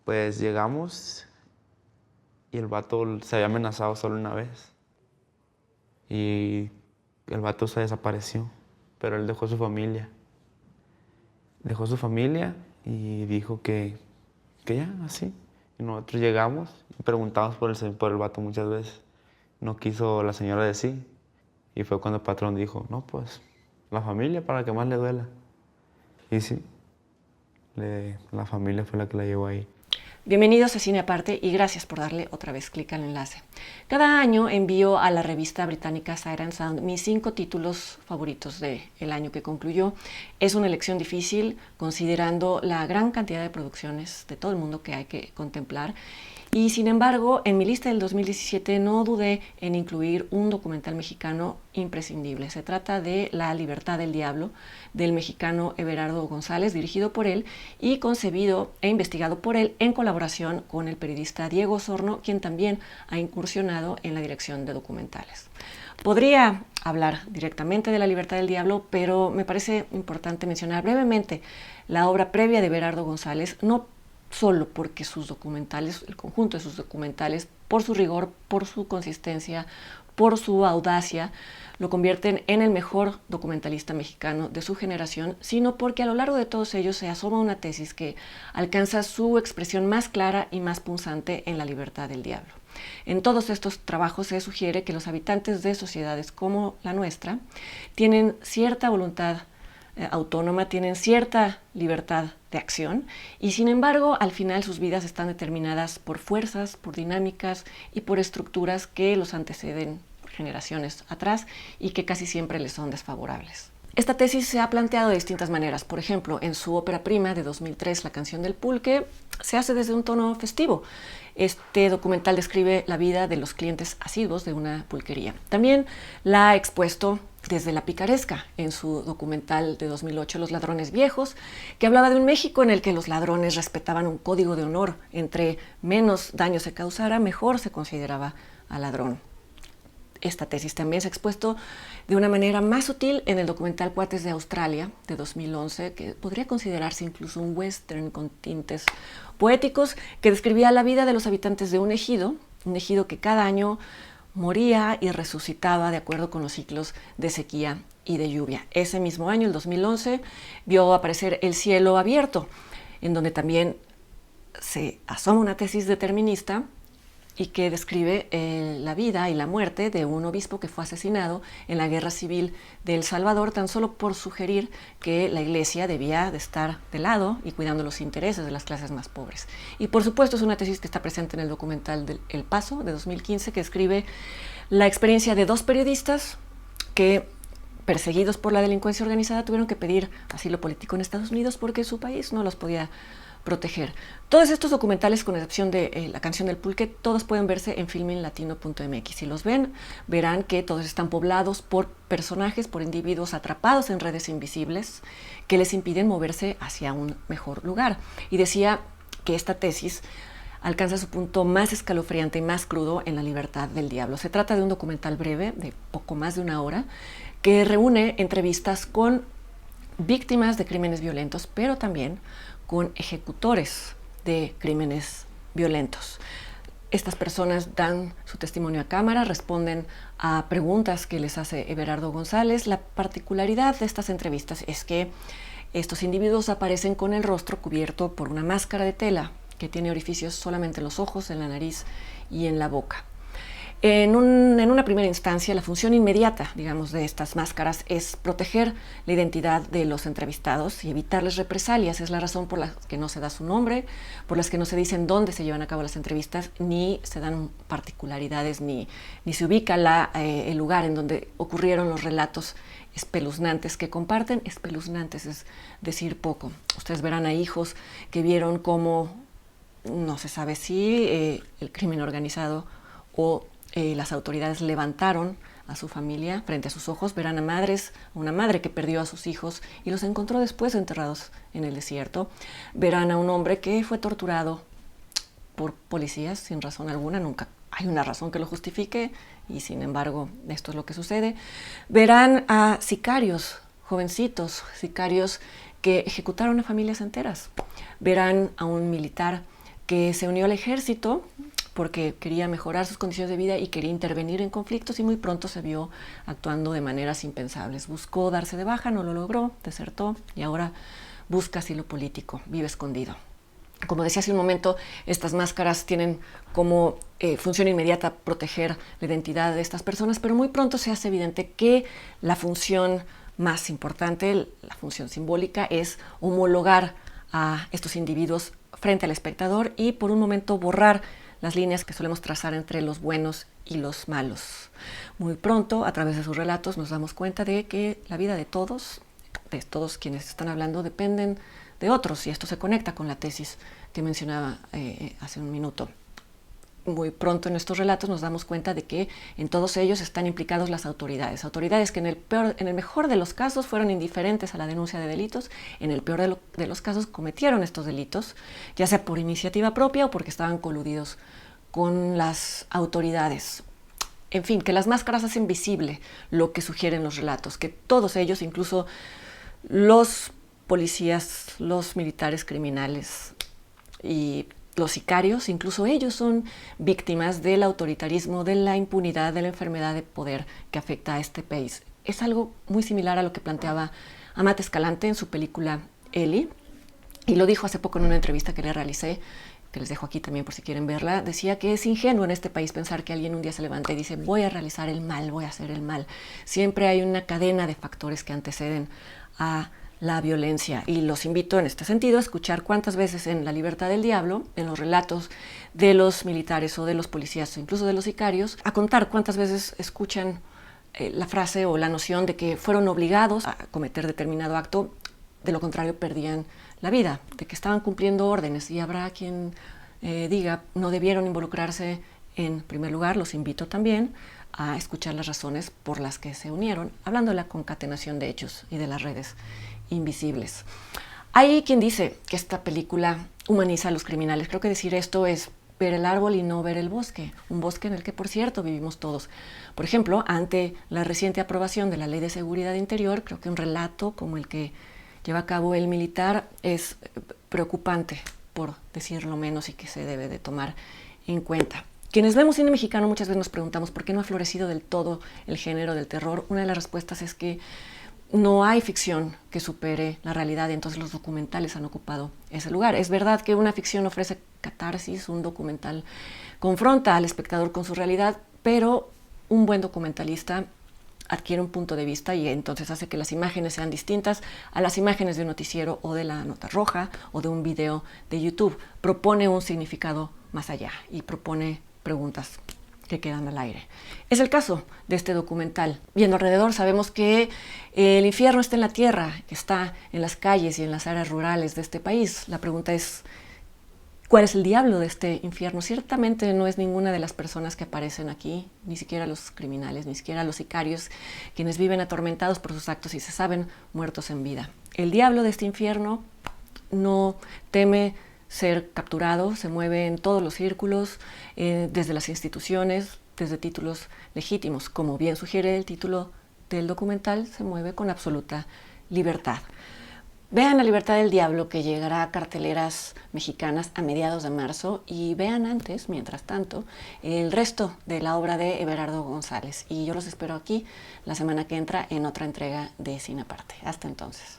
Pues llegamos y el vato se había amenazado solo una vez. Y el vato se desapareció, pero él dejó su familia. Dejó su familia y dijo que ya, así. Y nosotros llegamos y preguntamos por el vato muchas veces. No quiso la señora decir. Y fue cuando el patrón dijo, no, pues, la familia para que más le duela. Y sí, la familia fue la que la llevó ahí. Bienvenidos a Cine Aparte y gracias por darle otra vez clic al enlace. Cada año envío a la revista británica Sight and Sound mis 5 títulos favoritos del año que concluyó. Es una elección difícil considerando la gran cantidad de producciones de todo el mundo que hay que contemplar. Y sin embargo, en mi lista del 2017 no dudé en incluir un documental mexicano imprescindible. Se trata de La Libertad del Diablo, del mexicano Everardo González, dirigido por él y concebido e investigado por él en colaboración con el periodista Diego Osorno, quien también ha incursionado en la dirección de documentales. Podría hablar directamente de La Libertad del Diablo, pero me parece importante mencionar brevemente la obra previa de Everardo González, no solo porque sus documentales, el conjunto de sus documentales, por su rigor, por su consistencia, por su audacia, lo convierten en el mejor documentalista mexicano de su generación, sino porque a lo largo de todos ellos se asoma una tesis que alcanza su expresión más clara y más punzante en La Libertad del Diablo. En todos estos trabajos se sugiere que los habitantes de sociedades como la nuestra tienen cierta voluntad autónoma, tienen cierta libertad de acción y sin embargo al final sus vidas están determinadas por fuerzas, por dinámicas y por estructuras que los anteceden generaciones atrás y que casi siempre les son desfavorables. Esta tesis se ha planteado de distintas maneras. Por ejemplo, en su ópera prima de 2003, La canción del pulque, se hace desde un tono festivo. Este documental describe la vida de los clientes asiduos de una pulquería. También la ha expuesto desde la picaresca en su documental de 2008, Los ladrones viejos, que hablaba de un México en el que los ladrones respetaban un código de honor. Entre menos daño se causara, mejor se consideraba al ladrón. Esta tesis también se ha expuesto de una manera más sutil en el documental Cuates de Australia de 2011, que podría considerarse incluso un western con tintes poéticos, que describía la vida de los habitantes de un ejido que cada año moría y resucitaba de acuerdo con los ciclos de sequía y de lluvia. Ese mismo año, el 2011, vio aparecer El cielo abierto, en donde también se asoma una tesis determinista y que describe la vida y la muerte de un obispo que fue asesinado en la guerra civil de El Salvador, tan solo por sugerir que la iglesia debía de estar de lado y cuidando los intereses de las clases más pobres. Y por supuesto es una tesis que está presente en el documental del El Paso de 2015, que describe la experiencia de 2 periodistas que, perseguidos por la delincuencia organizada, tuvieron que pedir asilo político en Estados Unidos porque su país no los podía proteger. Todos estos documentales, con excepción de La canción del pulque, todos pueden verse en filminlatino.mx. Si los ven, verán que todos están poblados por personajes, por individuos atrapados en redes invisibles que les impiden moverse hacia un mejor lugar. Y decía que esta tesis alcanza su punto más escalofriante y más crudo en La Libertad del Diablo. Se trata de un documental breve, de poco más de una hora, que reúne entrevistas con víctimas de crímenes violentos, pero también con ejecutores de crímenes violentos. Estas personas dan su testimonio a cámara, responden a preguntas que les hace Everardo González. La particularidad de estas entrevistas es que estos individuos aparecen con el rostro cubierto por una máscara de tela que tiene orificios solamente en los ojos, en la nariz y en la boca. En una primera instancia, la función inmediata, digamos, de estas máscaras es proteger la identidad de los entrevistados y evitarles represalias. Es la razón por la que no se da su nombre, por las que no se dicen dónde se llevan a cabo las entrevistas, ni se dan particularidades, ni se ubica el lugar en donde ocurrieron los relatos espeluznantes que comparten. Espeluznantes es decir poco. Ustedes verán a hijos que vieron cómo, no se sabe si el crimen organizado o las autoridades levantaron a su familia frente a sus ojos. Verán a una madre que perdió a sus hijos y los encontró después enterrados en el desierto. Verán a un hombre que fue torturado por policías sin razón alguna. Nunca hay una razón que lo justifique y sin embargo esto es lo que sucede. Verán a sicarios, jovencitos, sicarios que ejecutaron a familias enteras. Verán a un militar que se unió al ejército porque quería mejorar sus condiciones de vida y quería intervenir en conflictos, y muy pronto se vio actuando de maneras impensables. Buscó darse de baja, no lo logró, desertó y ahora busca asilo político, vive escondido. Como decía hace un momento, estas máscaras tienen como función inmediata proteger la identidad de estas personas, pero muy pronto se hace evidente que la función más importante, la función simbólica, es homologar a estos individuos frente al espectador y por un momento borrar las líneas que solemos trazar entre los buenos y los malos. Muy pronto, a través de sus relatos, nos damos cuenta de que la vida de todos quienes están hablando, dependen de otros, y esto se conecta con la tesis que mencionaba hace un minuto. Muy pronto en estos relatos nos damos cuenta de que en todos ellos están implicados las autoridades que en el mejor de los casos fueron indiferentes a la denuncia de delitos, en el peor de los casos cometieron estos delitos, ya sea por iniciativa propia o porque estaban coludidos con las autoridades. En fin, que las máscaras hacen visible lo que sugieren los relatos, que todos ellos, incluso los policías, los militares criminales y los sicarios, incluso ellos son víctimas del autoritarismo, de la impunidad, de la enfermedad de poder que afecta a este país. Es algo muy similar a lo que planteaba Amat Escalante en su película Eli, y lo dijo hace poco en una entrevista que le realicé, que les dejo aquí también por si quieren verla. Decía que es ingenuo en este país pensar que alguien un día se levanta y dice voy a realizar el mal, voy a hacer el mal. Siempre hay una cadena de factores que anteceden a la violencia, y los invito en este sentido a escuchar cuántas veces en La Libertad del Diablo, en los relatos de los militares o de los policías o incluso de los sicarios, a contar cuántas veces escuchan la frase o la noción de que fueron obligados a cometer determinado acto, de lo contrario perdían la vida, de que estaban cumpliendo órdenes, y habrá quien diga no debieron involucrarse en primer lugar. Los invito también a escuchar las razones por las que se unieron, hablando de la concatenación de hechos y de las redes invisibles. Hay quien dice que esta película humaniza a los criminales. Creo que decir esto es ver el árbol y no ver el bosque, un bosque en el que, por cierto, vivimos todos. Por ejemplo, ante la reciente aprobación de la Ley de Seguridad Interior, creo que un relato como el que lleva a cabo el militar es preocupante, por decirlo menos, y que se debe de tomar en cuenta. Quienes vemos cine mexicano muchas veces nos preguntamos por qué no ha florecido del todo el género del terror. Una de las respuestas es que no hay ficción que supere la realidad, y entonces los documentales han ocupado ese lugar. Es verdad que una ficción ofrece catarsis, un documental confronta al espectador con su realidad, pero un buen documentalista adquiere un punto de vista y entonces hace que las imágenes sean distintas a las imágenes de un noticiero o de la nota roja o de un video de YouTube. Propone un significado más allá y propone preguntas que quedan al aire. Es el caso de este documental. Viendo alrededor sabemos que el infierno está en la tierra, que está en las calles y en las áreas rurales de este país. La pregunta es, ¿cuál es el diablo de este infierno? Ciertamente no es ninguna de las personas que aparecen aquí, ni siquiera los criminales, ni siquiera los sicarios, quienes viven atormentados por sus actos y se saben muertos en vida. El diablo de este infierno no teme ser capturado, se mueve en todos los círculos, desde las instituciones, desde títulos legítimos. Como bien sugiere el título del documental, se mueve con absoluta libertad. Vean La Libertad del Diablo, que llegará a carteleras mexicanas a mediados de marzo, y vean antes, mientras tanto, el resto de la obra de Everardo González. Y yo los espero aquí la semana que entra en otra entrega de Cine Aparte. Hasta entonces.